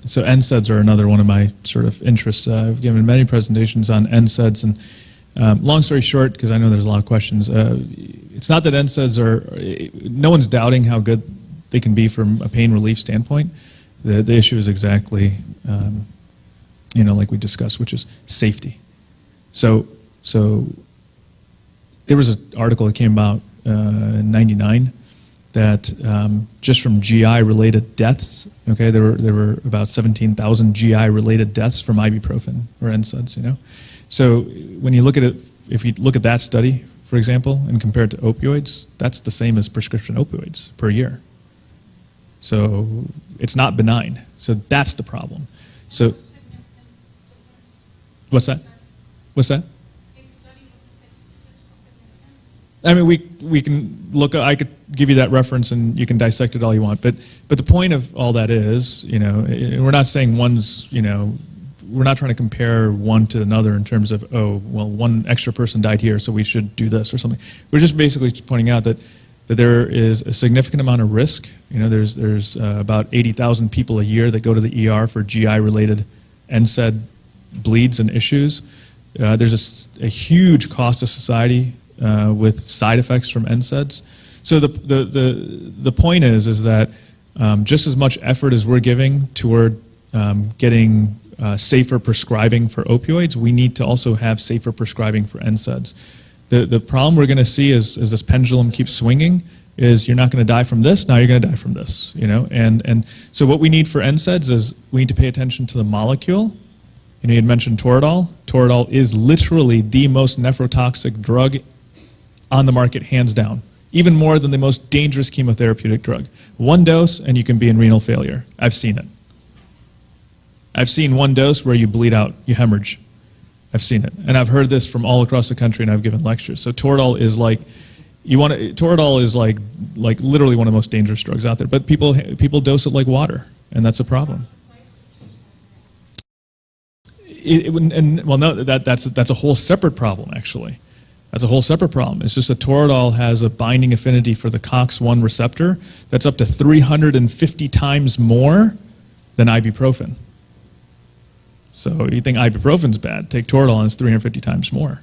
So NSAIDs are another one of my sort of interests. I've given many presentations on NSAIDs, and long story short, because I know there's a lot of questions, it's not that NSAIDs are, no one's doubting how good they can be from a pain relief standpoint. The issue is exactly, like we discussed, which is safety. So there was an article that came out in '99 that just from GI-related deaths, okay, there were about 17,000 GI-related deaths from ibuprofen or NSAIDs, So when you look at it, if you look at that study, for example, and compare it to opioids, that's the same as prescription opioids per year. So it's not benign. So that's the problem. So what's that? What's that? I mean, we can look. I could give you that reference, and you can dissect it all you want. But the point of all that is, we're not saying one's, we're not trying to compare one to another in terms of, oh, well, one extra person died here, so we should do this or something. We're just basically pointing out that there is a significant amount of risk. There's about 80,000 people a year that go to the ER for GI-related NSAID bleeds and issues. There's a huge cost to society with side effects from NSAIDs. So the point is that just as much effort as we're giving toward getting safer prescribing for opioids, we need to also have safer prescribing for NSAIDs. The problem we're going to see as this pendulum keeps swinging is you're not going to die from this, now you're going to die from this, and so what we need for NSAIDs is we need to pay attention to the molecule. You had mentioned Toradol. Toradol is literally the most nephrotoxic drug on the market, hands down, even more than the most dangerous chemotherapeutic drug. One dose and you can be in renal failure. I've seen it. I've seen one dose where you bleed out, you hemorrhage. I've seen it, and I've heard this from all across the country, and I've given lectures. So Toradol is like, Toradol is like literally one of the most dangerous drugs out there. But people dose it like water, and that's a problem. That's a whole separate problem, actually. That's a whole separate problem. It's just that Toradol has a binding affinity for the COX-1 receptor that's up to 350 times more than ibuprofen. So you think ibuprofen's bad, take Toradol and it's 350 times more.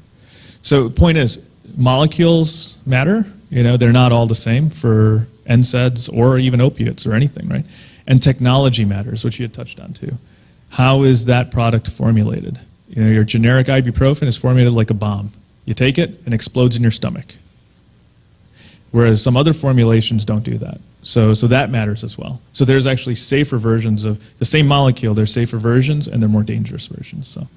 So the point is, molecules matter. They're not all the same for NSAIDs or even opiates or anything, right? And technology matters, which you had touched on too. How is that product formulated? Your generic ibuprofen is formulated like a bomb. You take it and it explodes in your stomach. Whereas some other formulations don't do that. So that matters as well. So there's actually safer versions of the same molecule. There's safer versions and they're more dangerous versions. So.